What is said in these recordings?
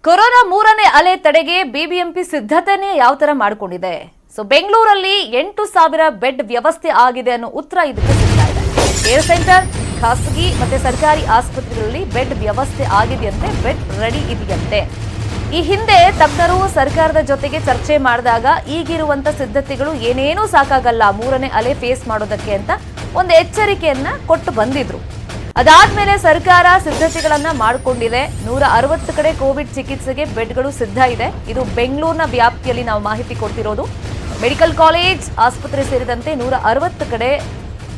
Corona ಮೂರನೇ ಅಲೆ ತಡೆಗೆ ಬಿಬಿಎಂಪಿ ಸಿದ್ಧತೆನೇ ಯಾವ ತರ ಮಾಡಿಕೊಂಡಿದೆ? ಸೊ ಬೆಂಗಳೂರಲ್ಲಿ 8,000 ಬೆಡ್ ವ್ಯವಸ್ಥೆ ಆಗಿದೆ ಅನ್ನೋ ಉತ್ತರ ಇದಕ್ಕೆ ಸಿಗ್ತಾ ಇದೆ. ಕೇರ್ ಸೆಂಟರ್, ಖಾಸಗಿ ಮತ್ತೆ ಸರ್ಕಾರಿ ಆಸ್ಪತ್ರೆಗಳಲ್ಲಿ ಬೆಡ್ ವ್ಯವಸ್ಥೆ ಆಗಿದೆಯಂತೆ, ಬೆಡ್ ರೆಡಿ ಇದೆಯಂತೆ. ಈ ಹಿಂದೆ ತಜ್ಞರು ಸರ್ಕಾರದ ಜೊತೆಗೆ ಚರ್ಚೆ ಮಾಡಿದಾಗ ಈಗಿರುವಂತ ಸಿದ್ಧತೆಗಳು ಏನೇನೂ ಸಾಕಾಗಲ್ಲ ಮೂರನೇ ಅಲೆ ಫೇಸ್ ಮಾಡೋದಕ್ಕೆ ಅಂತ ಒಂದು ಎಚ್ಚರಿಕೆಯನ್ನ ಕೊಟ್ಟು ಬಂದಿದ್ರು. ಅದಾದ್ಮೇಲೆ ಸರ್ಕಾರ ಸಿದ್ಧತೆಗಳನ್ನ ಮಾಡಿಕೊಂಡಿದೆ. 160 ಕಡೆ ಕೋವಿಡ್ ಚಿಕಿತ್ಸೆಗೆ ಬೆಡ್ಗಳು ಸಿದ್ಧ ಇದೆ. ಇದು ಬೆಂಗಳೂರಿನ ವ್ಯಾಪ್ತಿಯಲ್ಲಿ ನಾವು ಮಾಹಿತಿ ಕೊಡ್ತಿರೋದು. ಮೆಡಿಕಲ್ ಕಾಲೇಜ್ ಆಸ್ಪತ್ರೆ ಸೇರಿದಂತೆ 160 ಕಡೆ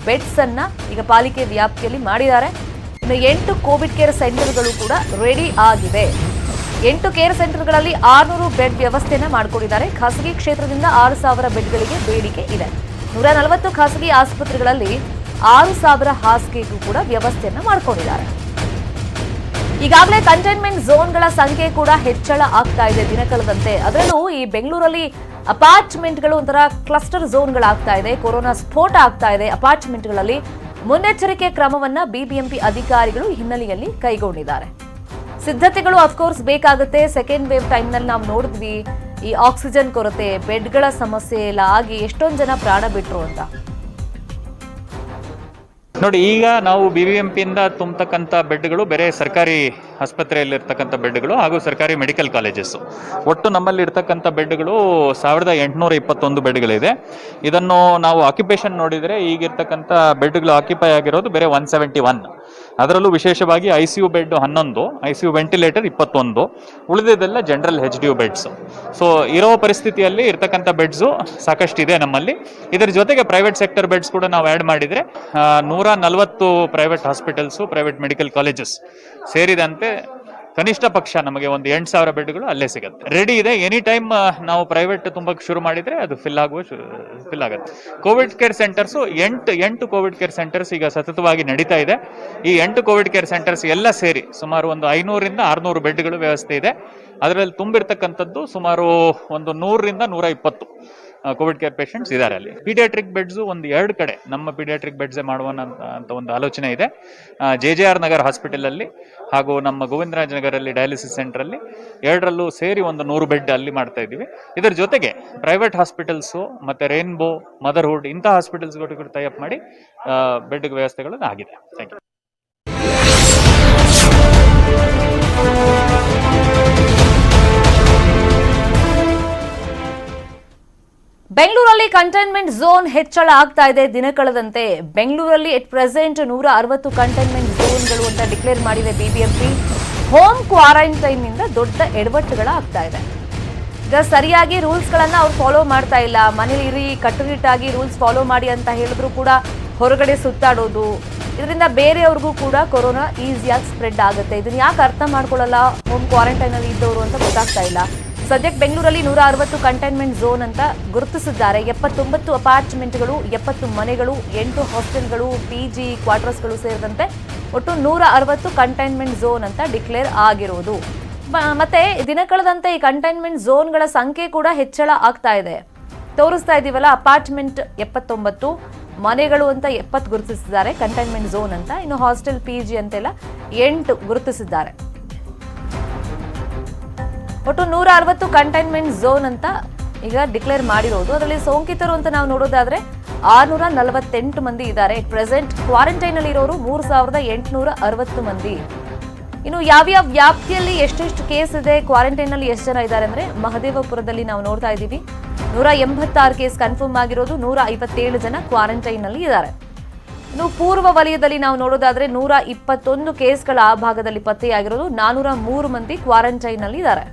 ಬೆಡ್ಸ್ ಅನ್ನ ಈಗ ಪಾಲಿಕೆ ವ್ಯಾಪ್ತಿಯಲ್ಲಿ ಮಾಡಿದ್ದಾರೆ. ಇನ್ನು 8 ಕೋವಿಡ್ ಕೇರ್ ಸೆಂಟರ್ಗಳು ಕೂಡ ರೆಡಿ ಆಗಿದೆ. 8 ಕೇರ್ ಸೆಂಟರ್ಗಳಲ್ಲಿ 600 ಬೆಡ್ ವ್ಯವಸ್ಥೆಯನ್ನ ಮಾಡಿಕೊಂಡಿದ್ದಾರೆ. ಖಾಸಗಿ ಕ್ಷೇತ್ರದಿಂದ 6,000 ಬೆಡ್ಗಳಿಗೆ ಬೇಡಿಕೆ ಇದೆ. 140 ಖಾಸಗಿ ಆಸ್ಪತ್ರೆಗಳಲ್ಲಿ 6,000 ಹಾಸಿಗೆಗೂ ಕೂಡ ವ್ಯವಸ್ಥೆಯನ್ನ ಮಾಡಿಕೊಂಡಿದ್ದಾರೆ. ಈಗಾಗಲೇ ಕಂಟೈನ್ಮೆಂಟ್ ಝೋನ್ಗಳ ಸಂಖ್ಯೆ ಕೂಡ ಹೆಚ್ಚಳ ಆಗ್ತಾ ಇದೆ ದಿನಕಳೆದಂತೆ. ಅದರಲ್ಲೂ ಈ ಬೆಂಗಳೂರಲ್ಲಿ ಅಪಾರ್ಟ್ಮೆಂಟ್ಗಳು ಒಂಥರ ಕ್ಲಸ್ಟರ್ ಝೋನ್ಗಳಾಗ್ತಾ ಇದೆ. ಕೊರೋನಾ ಸ್ಫೋಟ ಆಗ್ತಾ ಇದೆ ಅಪಾರ್ಟ್ಮೆಂಟ್ಗಳಲ್ಲಿ. ಮುನ್ನೆಚ್ಚರಿಕೆ ಕ್ರಮವನ್ನ ಬಿಬಿಎಂಪಿ ಅಧಿಕಾರಿಗಳು ಹಿನ್ನೆಲೆಯಲ್ಲಿ ಕೈಗೊಂಡಿದ್ದಾರೆ. ಸಿದ್ಧತೆಗಳು ಅಫ್ಕೋರ್ಸ್ ಬೇಕಾಗುತ್ತೆ. ಸೆಕೆಂಡ್ ವೇವ್ ಟೈಮ್ನಲ್ಲಿ ನಾವು ನೋಡಿದ್ವಿ, ಈ ಆಕ್ಸಿಜನ್ ಕೊರತೆ, ಬೆಡ್ಗಳ ಸಮಸ್ಯೆ ಎಲ್ಲ ಆಗಿ ಎಷ್ಟೊಂದು ಜನ ಪ್ರಾಣ ಬಿಟ್ರು ಅಂತ. ನೋಡಿ, ಈಗ ನಾವು ಬಿಬಿಎಂಪಿಯಿಂದ ತುಂಬತಕ್ಕಂಥ ಬೆಡ್ಗಳು ಬೇರೆ ಸರ್ಕಾರಿ ಆಸ್ಪತ್ರೆಯಲ್ಲಿರ್ತಕ್ಕಂಥ ಬೆಡ್ಗಳು ಹಾಗೂ ಸರ್ಕಾರಿ ಮೆಡಿಕಲ್ ಕಾಲೇಜಸ್, ಒಟ್ಟು ನಮ್ಮಲ್ಲಿ ಇರ್ತಕ್ಕಂಥ ಬೆಡ್ಗಳು 1821 ಬೆಡ್ಗಳಿದೆ. ಇದನ್ನು ನಾವು ಆಕ್ಯುಪೇಷನ್ ನೋಡಿದರೆ ಈಗಿರ್ತಕ್ಕಂಥ ಬೆಡ್ಗಳು ಆಕ್ಯುಪೈ ಆಗಿರೋದು ಬೇರೆ 171. ಅದರಲ್ಲೂ ವಿಶೇಷವಾಗಿ ICU ಬೆಡ್ 11, ICU ವೆಂಟಿಲೇಟರ್ 21, ಉಳಿದಿದ್ದೆಲ್ಲ ಜನರಲ್ HDU ಬೆಡ್ಸ್. ಸೊ ಇರೋ ಪರಿಸ್ಥಿತಿಯಲ್ಲಿ ಇರ್ತಕ್ಕಂಥ ಬೆಡ್ಸು ಸಾಕಷ್ಟಿದೆ ನಮ್ಮಲ್ಲಿ. ಇದರ ಜೊತೆಗೆ ಪ್ರೈವೇಟ್ ಸೆಕ್ಟರ್ ಬೆಡ್ಸ್ ಕೂಡ ನಾವು ಆ್ಯಡ್ ಮಾಡಿದರೆ 140 private hospitals, private medical colleges ಸೇರಿದಂತೆ ಕನಿಷ್ಠ ಪಕ್ಷ ನಮಗೆ ಒಂದು 8,000 ಬೆಡ್ಗಳು ಅಲ್ಲೇ ಸಿಗುತ್ತೆ. ರೆಡಿ ಇದೆ. ಎನಿ ಟೈಮ್ ನಾವು ಪ್ರೈವೇಟ್ ತುಂಬಕ್ಕೆ ಶುರು ಮಾಡಿದರೆ ಅದು ಫಿಲ್ ಆಗುತ್ತೆ. Covid care centres 8 Covid care centres ಈಗ ಸತತವಾಗಿ ನಡೀತಾ ಇದೆ. ಈ 8 ಕೋವಿಡ್ ಕೇರ್ ಸೆಂಟರ್ಸ್ ಎಲ್ಲ ಸೇರಿ ಸುಮಾರು ಒಂದು 500ರಿಂದ 600 ಬೆಡ್ಗಳು ವ್ಯವಸ್ಥೆ ಇದೆ. ಅದರಲ್ಲಿ ತುಂಬಿರ್ತಕ್ಕಂಥದ್ದು ಸುಮಾರು ಒಂದು 100ರಿಂದ 120 ಕೋವಿಡ್ ಕೇರ್ ಪೇಷಂಟ್ಸ್ ಇದ್ದಾರೆ. ಅಲ್ಲಿ ಪೀಡಿಯಾಟ್ರಿಕ್ ಬೆಡ್ಸು ಒಂದು 2 ಕಡೆ ನಮ್ಮ ಪೀಡಿಯಾಟ್ರಿಕ್ ಬೆಡ್ಸೇ ಮಾಡುವ ಅಂತ ಒಂದು ಆಲೋಚನೆ ಇದೆ. JJR ನಗರ್ ಹಾಸ್ಪಿಟಲಲ್ಲಿ ಹಾಗೂ ನಮ್ಮ ಗೋವಿಂದರಾಜ ನಗರಲ್ಲಿ ಡಯಾಲಿಸಿಸ್ ಸೆಂಟ್ರಲ್ಲಿ 2ರಲ್ಲೂ ಸೇರಿ ಒಂದು 100 ಬೆಡ್ ಅಲ್ಲಿ ಮಾಡ್ತಾ ಇದ್ದೀವಿ. ಇದರ ಜೊತೆಗೆ ಪ್ರೈವೇಟ್ ಹಾಸ್ಪಿಟಲ್ಸು ಮತ್ತು ರೇನ್ಬೋ, ಮದರ್ಹುಡ್ ಇಂಥ ಹಾಸ್ಪಿಟಲ್ಸ್ಗಳು ಕೂಡ ಟೈ ಅಪ್ ಮಾಡಿ ಬೆಡ್ ವ್ಯವಸ್ಥೆಗಳು ಆಗಿದೆ. Thank you. ಬೆಂಗಳೂರಲ್ಲಿ ಕಂಟೈನ್ಮೆಂಟ್ ಝೋನ್ ಹೆಚ್ಚಳ ಆಗ್ತಾ ಇದೆ ದಿನಕಳೆದಂತೆ. ಬೆಂಗಳೂರಲ್ಲಿ ಎಟ್ ಪ್ರೆಸೆಂಟ್ 160 ಕಂಟೈನ್ಮೆಂಟ್ ಝೋನ್ಗಳು ಅಂತ ಡಿಕ್ಲೇರ್ ಮಾಡಿದೆ ಬಿಬಿಎಂಪಿ. ಹೋಮ್ ಕ್ವಾರಂಟೈನ್ ನಿಂದ ದೊಡ್ಡ ಎಡವಟ್ಟುಗಳಾಗ್ತಾ ಇದೆ. ಈಗ ಸರಿಯಾಗಿ ರೂಲ್ಸ್ಗಳನ್ನ ಅವ್ರು ಫಾಲೋ ಮಾಡ್ತಾ ಇಲ್ಲ. ಮನೇಲಿ ಇರಿ, ಕಟ್ಟುನಿಟ್ಟಾಗಿ ರೂಲ್ಸ್ ಫಾಲೋ ಮಾಡಿ ಅಂತ ಹೇಳಿದ್ರು ಕೂಡ ಹೊರಗಡೆ ಸುತ್ತಾಡೋದು, ಇದರಿಂದ ಬೇರೆಯವ್ರಿಗೂ ಕೂಡ ಕೊರೋನಾ ಈಸಿಯಾಗಿ ಸ್ಪ್ರೆಡ್ ಆಗುತ್ತೆ. ಇದನ್ನ ಯಾಕೆ ಅರ್ಥ ಮಾಡ್ಕೊಳ್ಳಲ್ಲ ಹೋಮ್ ಕ್ವಾರಂಟೈನ್ ಅಲ್ಲಿ ಇದ್ದವರು ಅಂತ ಗೊತ್ತಾಗ್ತಾ ಇಲ್ಲ. ಸದ್ಯಕ್ಕೆ ಬೆಂಗಳೂರಲ್ಲಿ 160 ಕಂಟೈನ್ಮೆಂಟ್ ಝೋನ್ ಅಂತ ಗುರುತಿಸಿದ್ದಾರೆ. 79 ಅಪಾರ್ಟ್ಮೆಂಟ್ಗಳು, 70 ಮನೆಗಳು, 8 ಹಾಸ್ಟೆಲ್ಗಳು, PG ಕ್ವಾರ್ಟರ್ಸ್ಗಳು ಸೇರಿದಂತೆ ಒಟ್ಟು 160 ಕಂಟೈನ್ಮೆಂಟ್ ಝೋನ್ ಅಂತ ಡಿಕ್ಲೇರ್ ಆಗಿರೋದು. ಮತ್ತೆ ದಿನಕಳೆದಂತೆ ಈ ಕಂಟೈನ್ಮೆಂಟ್ ಝೋನ್ಗಳ ಸಂಖ್ಯೆ ಕೂಡ ಹೆಚ್ಚಳ ಆಗ್ತಾ ಇದೆ. ತೋರಿಸ್ತಾ ಇದೀವಲ್ಲ, ಅಪಾರ್ಟ್ಮೆಂಟ್ 79, ಮನೆಗಳು ಅಂತ 70 ಗುರುತಿಸಿದ್ದಾರೆ ಕಂಟೈನ್ಮೆಂಟ್ ಝೋನ್ ಅಂತ. ಇನ್ನು ಹಾಸ್ಟೆಲ್, PG ಅಂತೆಲ್ಲ 8 ಗುರುತಿಸಿದ್ದಾರೆ. ಒಟ್ಟು 160 ಕಂಟೈನ್ಮೆಂಟ್ ಝೋನ್ ಅಂತ ಈಗ ಡಿಕ್ಲೇರ್ ಮಾಡಿರೋದು. ಅದರಲ್ಲಿ ಸೋಂಕಿತರು ಅಂತ ನಾವು ನೋಡೋದಾದ್ರೆ 648 ಮಂದಿ ಇದ್ದಾರೆ. ಪ್ರೆಸೆಂಟ್ ಕ್ವಾರಂಟೈನ್ ಅಲ್ಲಿ ಇರೋರು 3,860 ಮಂದಿ. ಇನ್ನು ಯಾವ್ಯಾವ ವ್ಯಾಪ್ತಿಯಲ್ಲಿ ಎಷ್ಟೆಷ್ಟು ಕೇಸ್ ಇದೆ, ಕ್ವಾರಂಟೈನ್ ಅಲ್ಲಿ ಎಷ್ಟು ಜನ ಇದ್ದಾರೆ ಅಂದ್ರೆ, ಮಹದೇವಪುರದಲ್ಲಿ ನಾವು ನೋಡ್ತಾ ಇದ್ದೀವಿ 186 ಕೇಸ್ ಕನ್ಫರ್ಮ್ ಆಗಿರೋದು, 157 ಜನ ಕ್ವಾರಂಟೈನ್ ಅಲ್ಲಿ ಇದ್ದಾರೆ. ಇನ್ನು ಪೂರ್ವ ವಲಯದಲ್ಲಿ ನಾವು ನೋಡೋದಾದ್ರೆ 121 ಕೇಸ್ಗಳ ಆ ಭಾಗದಲ್ಲಿ ಪತ್ತೆಯಾಗಿರೋದು, 403 ಮಂದಿ ಕ್ವಾರಂಟೈನ್ ಅಲ್ಲಿ ಇದ್ದಾರೆ.